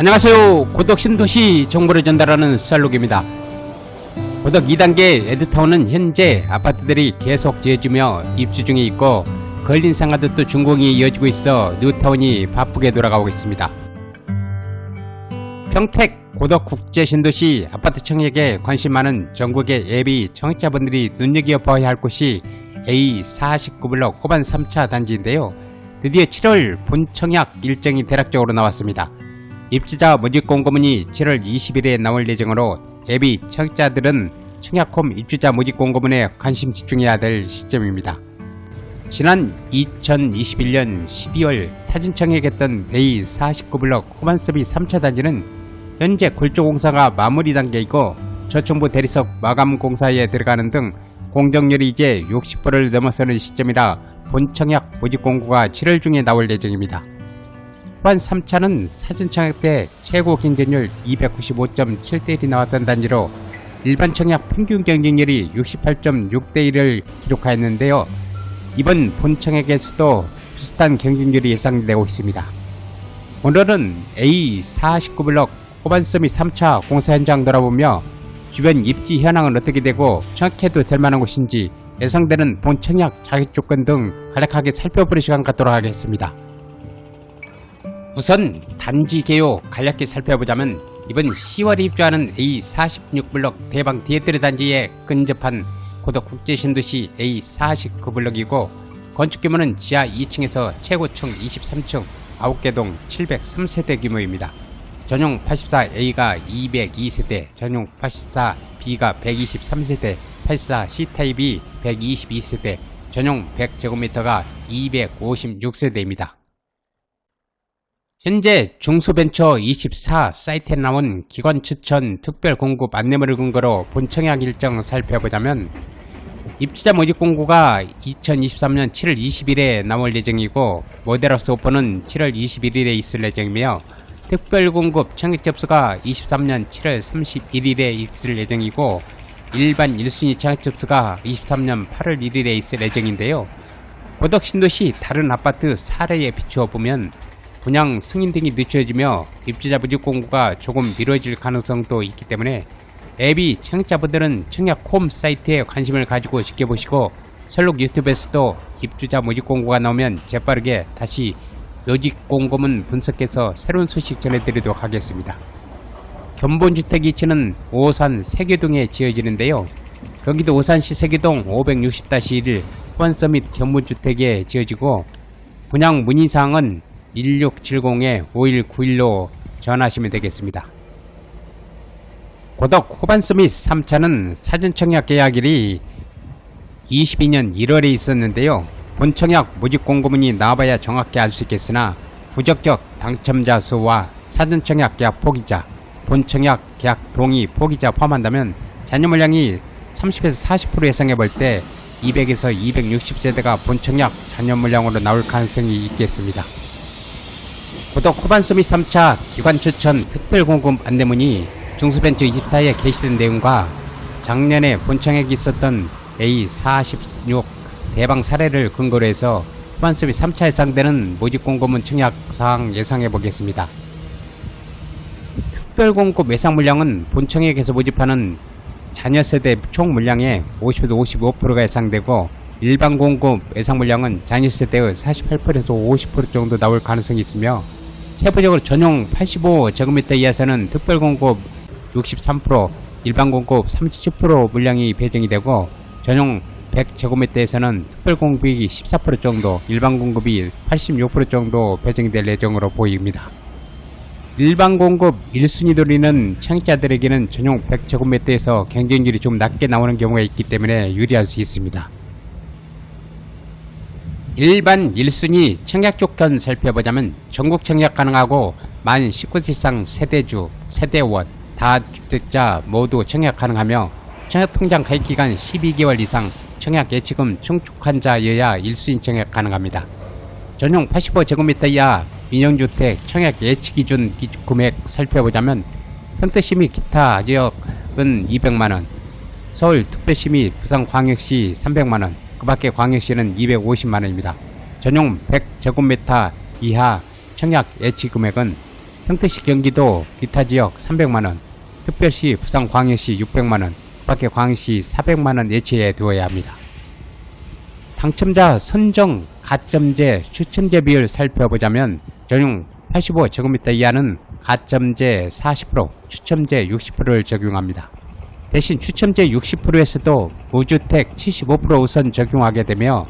안녕하세요. 고덕 신도시 정보를 전달하는 쌀록입니다. 고덕 2단계 에드타운은 현재 아파트들이 계속 지어지며 입주 중에 있고 걸린 상가들도 준공이 이어지고 있어 뉴타운이 바쁘게 돌아가고 있습니다. 평택 고덕 국제신도시 아파트 청약에 관심 많은 전국의 예비 청약자분들이 눈여겨봐야 할 곳이 A49블럭 호반 3차 단지인데요. 드디어 7월 본청약 일정이 대략적으로 나왔습니다. 입주자 모집 공고문이 7월 20일에 나올 예정으로 예비 청약자들은 청약홈 입주자 모집 공고문에 관심 집중해야 될 시점입니다. 지난 2021년 12월 사진 청약했던 A49블럭 호반 서비스 3차 단지는 현재 골조 공사가 마무리 단계이고 저층부 대리석 마감 공사에 들어가는 등 공정률이 이제 60%를 넘어서는 시점이라 본청약 모집 공고가 7월 중에 나올 예정입니다. 호반 3차는 사전 청약 때 최고 경쟁률 295.7대1이 나왔던 단지로 일반 청약 평균 경쟁률이 68.6대1을 기록하였는데요. 이번 본청약에서도 비슷한 경쟁률이 예상되고 있습니다. 오늘은 A49블럭 호반 서밋 3차 공사 현장 돌아보며 주변 입지 현황은 어떻게 되고 청약해도 될 만한 곳인지 예상되는 본청약 자격 조건 등 간략하게 살펴보는 시간 갖도록 하겠습니다. 우선 단지 개요 간략히 살펴보자면 이번 10월에 입주하는 A46블럭 대방 디에트르 단지에 근접한 고덕 국제신도시 A49블럭이고 건축규모는 지하 2층에서 최고층 23층 9개 동 703세대 규모입니다. 전용 84A가 202세대, 전용 84B가 123세대, 84C타입이 122세대, 전용 100제곱미터가 256세대입니다. 현재 중수벤처24 사이트에 나온 기관 추천 특별 공급 안내문을 근거로 본청약 일정 살펴보자면 입주자 모집 공고가 2023년 7월 20일에 나올 예정이고 모델하우스 오픈은 7월 21일에 있을 예정이며 특별 공급 청약 접수가 23년 7월 31일에 있을 예정이고 일반 1순위 청약 접수가 23년 8월 1일에 있을 예정인데요. 고덕 신도시 다른 아파트 사례에 비추어 보면 분양 승인 등이 늦춰지며 입주자 모집 공고가 조금 미뤄질 가능성도 있기 때문에 예비 청약자분들은 청약 홈 사이트에 관심을 가지고 지켜보시고 설록 유튜브에서도 입주자 모집 공고가 나오면 재빠르게 다시 모집 공고문 분석해서 새로운 소식 전해드리도록 하겠습니다. 견본주택 위치는 오산 세계동에 지어지는데요. 경기도 오산시 세계동 560-1 호반서밋 견본주택에 지어지고 분양 문의사항은 1670-5191로 전화하시면 되겠습니다. 고덕 호반서밋 3차는 사전청약 계약일이 22년 1월에 있었는데요. 본청약 모집 공고문이 나와봐야 정확히 알 수 있겠으나 부적격 당첨자 수와 사전청약 계약 포기자, 본청약 계약 동의 포기자 포함한다면 잔여 물량이 30에서 40% 예상해볼 때 200에서 260세대가 본청약 잔여 물량으로 나올 가능성이 있겠습니다. 고덕 호반서밋 3차 기관 추천 특별 공급 안내문이 중수벤처 24에 게시된 내용과 작년에 본청약이 있었던 A46 대방 사례를 근거로 해서 호반서밋 3차 예상되는 모집 공고문 청약 사항 예상해 보겠습니다. 특별 공급 예상 물량은 본청약에서 모집하는 잔여 세대 총 물량의 50에서 55%가 예상되고 일반 공급 예상 물량은 잔여 세대의 48%에서 50% 정도 나올 가능성이 있으며 세부적으로 전용 85제곱미터 이하에서는 특별 공급 63%, 일반 공급 37% 물량이 배정이 되고 전용 100제곱미터에서는 특별 공급이 14% 정도, 일반 공급이 86% 정도 배정이 될 예정으로 보입니다. 일반 공급 1순위 돌리는 청약자들에게는 전용 100제곱미터에서 경쟁률이 좀 낮게 나오는 경우가 있기 때문에 유리할 수 있습니다. 일반 1순위 청약 조건 살펴보자면 전국 청약 가능하고 만 19세 이상 세대주, 세대원, 다주택자 모두 청약 가능하며 청약통장 가입기간 12개월 이상 청약 예치금 충족한 자여야 1순위 청약 가능합니다. 전용 85제곱미터 이하 민영주택 청약 예치기준 금액 살펴보자면 평택시 및 기타 지역은 200만원, 서울특별시 및 부산광역시 300만원, 그 밖에 광역시는 250만원입니다. 전용 100제곱미터 이하 청약 예치 금액은 평택시 경기도 기타 지역 300만원, 특별시 부산광역시 600만원, 밖에 광역시 400만원 예치해 두어야 합니다. 당첨자 선정 가점제 추첨제 비율 살펴보자면 전용 85제곱미터 이하는 가점제 40%, 추첨제 60%를 적용합니다. 대신 추첨제 60%에서도 무주택 75% 우선 적용하게 되며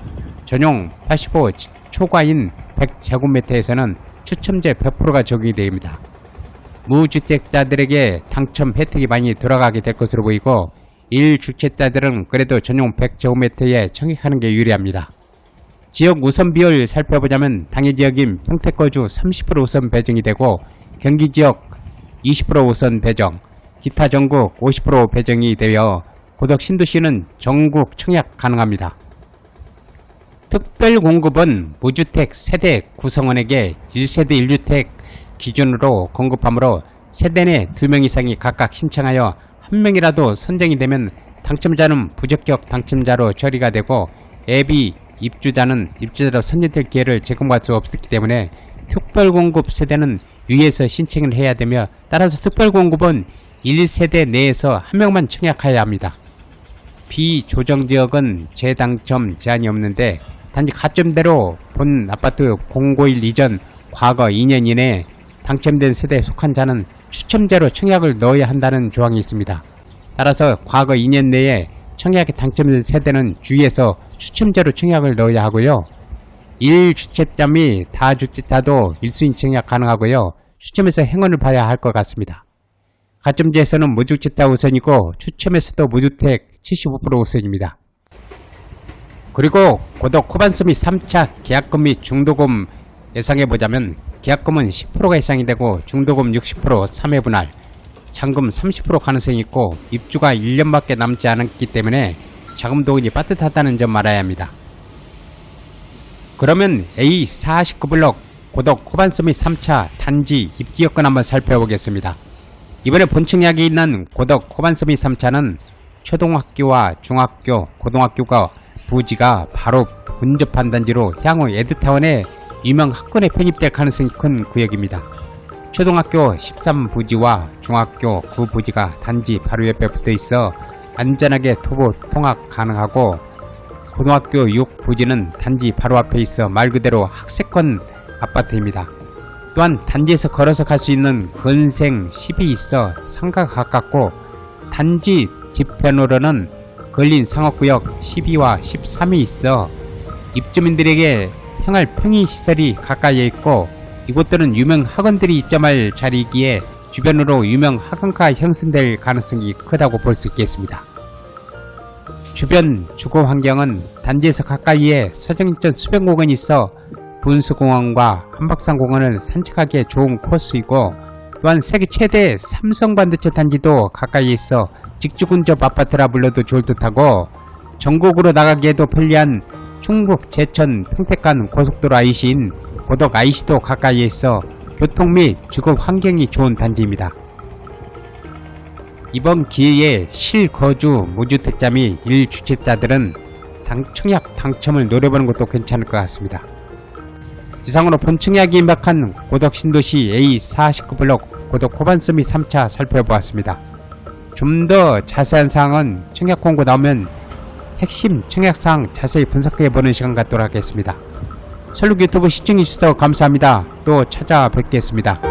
전용 85 초과인 100제곱미터에서는 추첨제 100%가 적용이 됩니다. 무주택자들에게 당첨 혜택이 많이 돌아가게 될 것으로 보이고 1주택자들은 그래도 전용 100제곱미터에 청약하는 게 유리합니다. 지역 우선 비율 살펴보자면 당해 지역인 평택거주 30% 우선 배정이 되고 경기지역 20% 우선 배정, 기타 전국 50% 배정이 되어 고덕 신도시는 전국 청약 가능합니다. 특별공급은 무주택 세대 구성원에게 1세대 1주택 기준으로 공급하므로 세대 내 2명 이상이 각각 신청하여 1명이라도 선정이 되면 당첨자는 부적격 당첨자로 처리가 되고 예비 입주자는 입주자로 선정될 기회를 제공받을 수 없었기 때문에 특별공급 세대는 위에서 신청을 해야 되며 따라서 특별공급은 1세대 내에서 1명만 청약해야 합니다. 비조정지역은 재당첨 제한이 없는데 단지 가점대로 본 아파트 공고일 이전 과거 2년 이내에 당첨된 세대에 속한 자는 추첨제로 청약을 넣어야 한다는 조항이 있습니다. 따라서 과거 2년 내에 청약에 당첨된 세대는 주위에서 추첨제로 청약을 넣어야 하고요. 1주택자 및 다주택자도 1수인 청약 가능하고요. 추첨에서 행운을 봐야 할 것 같습니다. 가점제에서는 무주택자 우선이고 추첨에서도 무주택 75% 우선입니다. 그리고 고덕 코반섬 및 3차 계약금 및 중도금 예상해보자면 계약금은 10%가 예상이 되고 중도금 60% 3회 분할, 잔금 30% 가능성이 있고 입주가 1년밖에 남지 않았기 때문에 자금 도금이 빠듯하다는 점 알아야 합니다. 그러면 A49블럭 고덕 코반섬 및 3차 단지 입지 여건 한번 살펴보겠습니다. 이번에 본청약에 있는 고덕 코반섬 및 3차는 초등학교와 중학교, 고등학교가 부지가 바로 근접한 단지로 향후 에드타운에 유명 학군에 편입될 가능성이 큰 구역입니다. 초등학교 13부지와 중학교 9부지가 단지 바로 옆에 붙어 있어 안전하게 토부 통학 가능하고 고등학교 6부지는 단지 바로 앞에 있어 말 그대로 학세권 아파트입니다. 또한 단지에서 걸어서 갈 수 있는 근생 10이 있어 상가가 가깝고 단지 뒤편으로는 걸린 상업구역 12와 13이 있어 입주민들에게 생활 편의시설이 가까이에 있고 이곳들은 유명 학원들이 입점할 자리이기에 주변으로 유명 학원가 형성될 가능성이 크다고 볼 수 있겠습니다. 주변 주거 환경은 단지에서 가까이에 서정인천 수변공원이 있어 분수공원과 한박산공원을 산책하기에 좋은 코스이고 또한 세계 최대 삼성반도체 단지도 가까이에 있어 직주근접 아파트라 불러도 좋을 듯하고 전국으로 나가기에도 편리한 충북 제천 평택 간 고속도로 IC인 고덕 IC도 가까이에 있어 교통 및 주거 환경이 좋은 단지입니다. 이번 기회에 실거주 무주택자 및 1주택자들은 청약 당첨을 노려보는 것도 괜찮을 것 같습니다. 이상으로 본청약이 임박한 고덕 신도시 A49블럭 고덕 코반섬 및 3차 살펴보았습니다. 좀 더 자세한 사항은 청약 공고 나오면 핵심 청약사항 자세히 분석해보는 시간 갖도록 하겠습니다. 설룩 유튜브 시청해주셔서 감사합니다. 또 찾아뵙겠습니다.